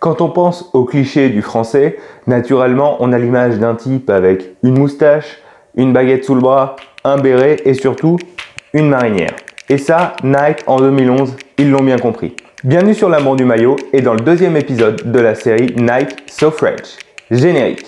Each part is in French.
Quand on pense au cliché du français, naturellement on a l'image d'un type avec une moustache, une baguette sous le bras, un béret et surtout une marinière. Et ça, Nike en 2011, ils l'ont bien compris. Bienvenue sur l'amour du maillot et dans le deuxième épisode de la série Nike So French. Générique.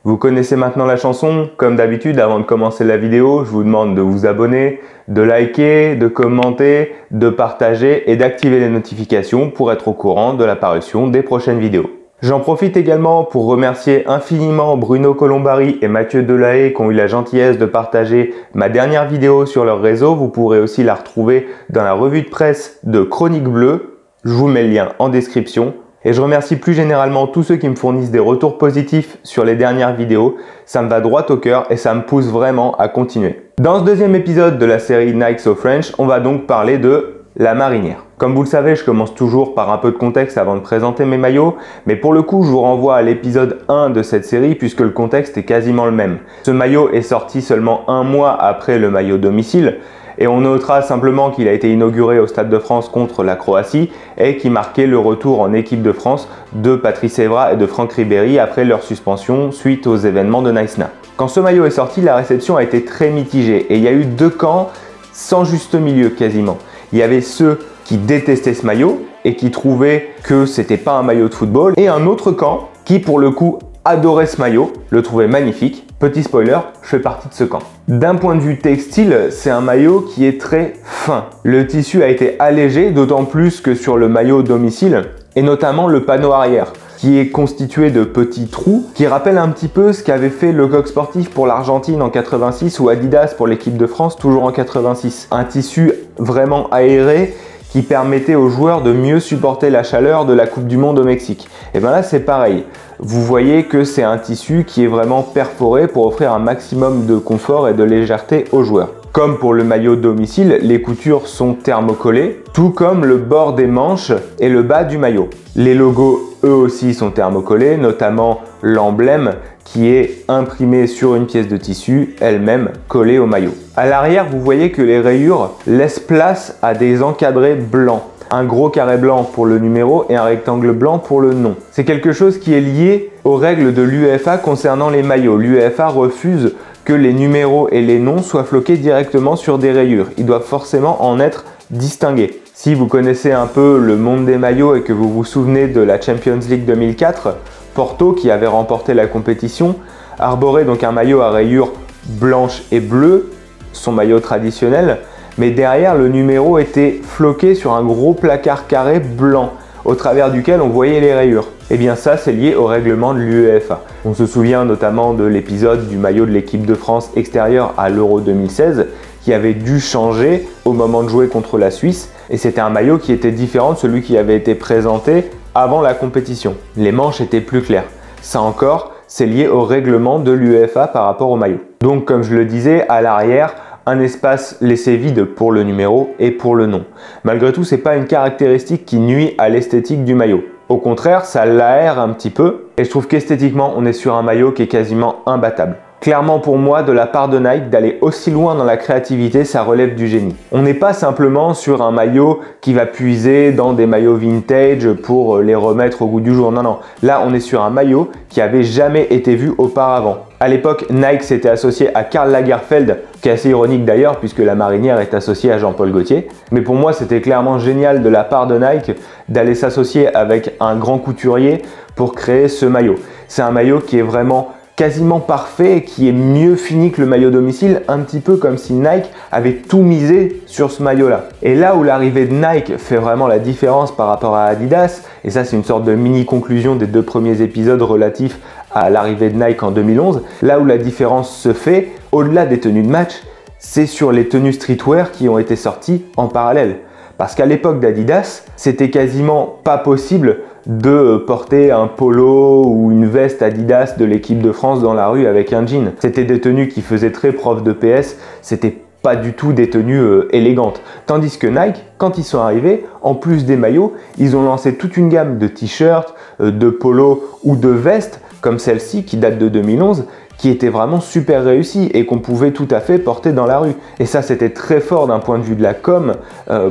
Vous connaissez maintenant la chanson. Comme d'habitude, avant de commencer la vidéo, je vous demande de vous abonner, de liker, de commenter, de partager et d'activer les notifications pour être au courant de l'apparition des prochaines vidéos. J'en profite également pour remercier infiniment Bruno Colombari et Mathieu Delahaye qui ont eu la gentillesse de partager ma dernière vidéo sur leur réseau. Vous pourrez aussi la retrouver dans la revue de presse de Chronique Bleue. Je vous mets le lien en description. Et je remercie plus généralement tous ceux qui me fournissent des retours positifs sur les dernières vidéos. Ça me va droit au cœur et ça me pousse vraiment à continuer. Dans ce deuxième épisode de la série Nike So French, on va donc parler de la marinière. Comme vous le savez, je commence toujours par un peu de contexte avant de présenter mes maillots, mais pour le coup, je vous renvoie à l'épisode 1 de cette série puisque le contexte est quasiment le même. Ce maillot est sorti seulement un mois après le maillot domicile. Et on notera simplement qu'il a été inauguré au Stade de France contre la Croatie et qui marquait le retour en équipe de France de Patrice Evra et de Franck Ribéry après leur suspension suite aux événements de Nice-Na. Quand ce maillot est sorti, la réception a été très mitigée et il y a eu deux camps sans juste milieu quasiment. Il y avait ceux qui détestaient ce maillot et qui trouvaient que c'était pas un maillot de football et un autre camp qui pour le coup adorait ce maillot, le trouvait magnifique. Petit spoiler, je fais partie de ce camp. D'un point de vue textile, c'est un maillot qui est très fin. Le tissu a été allégé, d'autant plus que sur le maillot domicile, et notamment le panneau arrière, qui est constitué de petits trous, qui rappellent un petit peu ce qu'avait fait Lecoq Sportif pour l'Argentine en 86 ou Adidas pour l'équipe de France toujours en 86. Un tissu vraiment aéré, qui permettait aux joueurs de mieux supporter la chaleur de la Coupe du Monde au Mexique. Et bien là, c'est pareil. Vous voyez que c'est un tissu qui est vraiment perforé pour offrir un maximum de confort et de légèreté aux joueurs. Comme pour le maillot domicile, les coutures sont thermocollées, tout comme le bord des manches et le bas du maillot. Les logos, eux aussi, sont thermocollés, notamment l'emblème qui est imprimé sur une pièce de tissu, elle-même collée au maillot. À l'arrière, vous voyez que les rayures laissent place à des encadrés blancs. Un gros carré blanc pour le numéro et un rectangle blanc pour le nom. C'est quelque chose qui est lié aux règles de l'UEFA concernant les maillots. L'UEFA refuse que les numéros et les noms soient floqués directement sur des rayures. Ils doivent forcément en être distingués. Si vous connaissez un peu le monde des maillots et que vous vous souvenez de la Champions League 2004, Porto, qui avait remporté la compétition, arborait donc un maillot à rayures blanches et bleues, son maillot traditionnel, mais derrière le numéro était floqué sur un gros placard carré blanc, au travers duquel on voyait les rayures. Et bien ça, c'est lié au règlement de l'UEFA. On se souvient notamment de l'épisode du maillot de l'équipe de France extérieure à l'Euro 2016, qui avait dû changer au moment de jouer contre la Suisse, et c'était un maillot qui était différent de celui qui avait été présenté avant la compétition. Les manches étaient plus claires. Ça encore, c'est lié au règlement de l'UEFA par rapport au maillot. Donc comme je le disais, à l'arrière, un espace laissé vide pour le numéro et pour le nom. Malgré tout, c'est pas une caractéristique qui nuit à l'esthétique du maillot. Au contraire, ça l'aère un petit peu et je trouve qu'esthétiquement, on est sur un maillot qui est quasiment imbattable. Clairement pour moi, de la part de Nike, d'aller aussi loin dans la créativité, ça relève du génie. On n'est pas simplement sur un maillot qui va puiser dans des maillots vintage pour les remettre au goût du jour. Non, non. Là, on est sur un maillot qui avait jamais été vu auparavant. À l'époque, Nike s'était associé à Karl Lagerfeld, qui est assez ironique d'ailleurs puisque la marinière est associée à Jean-Paul Gaultier. Mais pour moi, c'était clairement génial de la part de Nike d'aller s'associer avec un grand couturier pour créer ce maillot. C'est un maillot qui est vraiment quasiment parfait et qui est mieux fini que le maillot domicile, un petit peu comme si Nike avait tout misé sur ce maillot-là. Et là où l'arrivée de Nike fait vraiment la différence par rapport à Adidas, et ça c'est une sorte de mini-conclusion des deux premiers épisodes relatifs à l'arrivée de Nike en 2011, là où la différence se fait, au-delà des tenues de match, c'est sur les tenues streetwear qui ont été sorties en parallèle. Parce qu'à l'époque d'Adidas, c'était quasiment pas possible de porter un polo ou une veste Adidas de l'équipe de France dans la rue avec un jean. C'était des tenues qui faisaient très preuve de PS, c'était pas du tout des tenues élégantes. Tandis que Nike, quand ils sont arrivés, en plus des maillots, ils ont lancé toute une gamme de t-shirts, de polos ou de vestes, comme celle-ci qui date de 2011, qui était vraiment super réussi et qu'on pouvait tout à fait porter dans la rue. Et ça, c'était très fort d'un point de vue de la com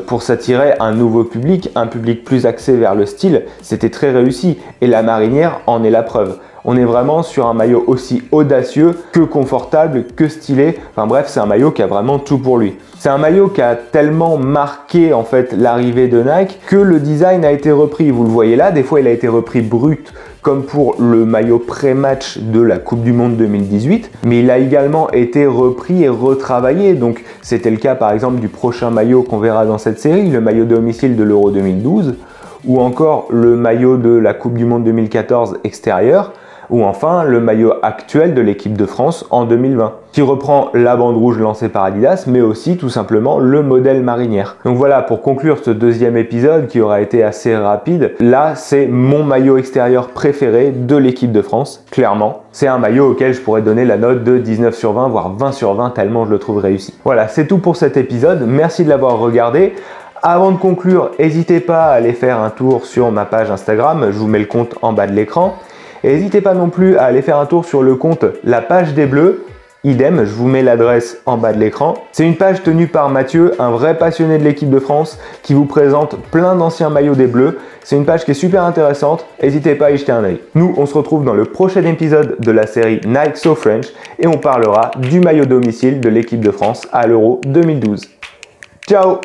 pour s'attirer un nouveau public, un public plus axé vers le style. C'était très réussi et la marinière en est la preuve. On est vraiment sur un maillot aussi audacieux que confortable, que stylé. Enfin bref, c'est un maillot qui a vraiment tout pour lui. C'est un maillot qui a tellement marqué en fait l'arrivée de Nike que le design a été repris. Vous le voyez là, des fois il a été repris brut comme pour le maillot pré-match de la Coupe du Monde 2018, mais il a également été repris et retravaillé. Donc c'était le cas par exemple du prochain maillot qu'on verra dans cette série, le maillot de domicile de l'Euro 2012, ou encore le maillot de la Coupe du Monde 2014 extérieur, ou enfin le maillot actuel de l'équipe de France en 2020, qui reprend la bande rouge lancée par Adidas, mais aussi tout simplement le modèle marinière. Donc voilà, pour conclure ce deuxième épisode qui aura été assez rapide, là c'est mon maillot extérieur préféré de l'équipe de France, clairement. C'est un maillot auquel je pourrais donner la note de 19 sur 20, voire 20 sur 20, tellement je le trouve réussi. Voilà, c'est tout pour cet épisode, merci de l'avoir regardé. Avant de conclure, n'hésitez pas à aller faire un tour sur ma page Instagram, je vous mets le compte en bas de l'écran. Et n'hésitez pas non plus à aller faire un tour sur le compte La Page des Bleus, idem, je vous mets l'adresse en bas de l'écran. C'est une page tenue par Mathieu, un vrai passionné de l'équipe de France, qui vous présente plein d'anciens maillots des Bleus. C'est une page qui est super intéressante, n'hésitez pas à y jeter un œil. Nous, on se retrouve dans le prochain épisode de la série Nike So French et on parlera du maillot domicile de l'équipe de France à l'Euro 2012. Ciao!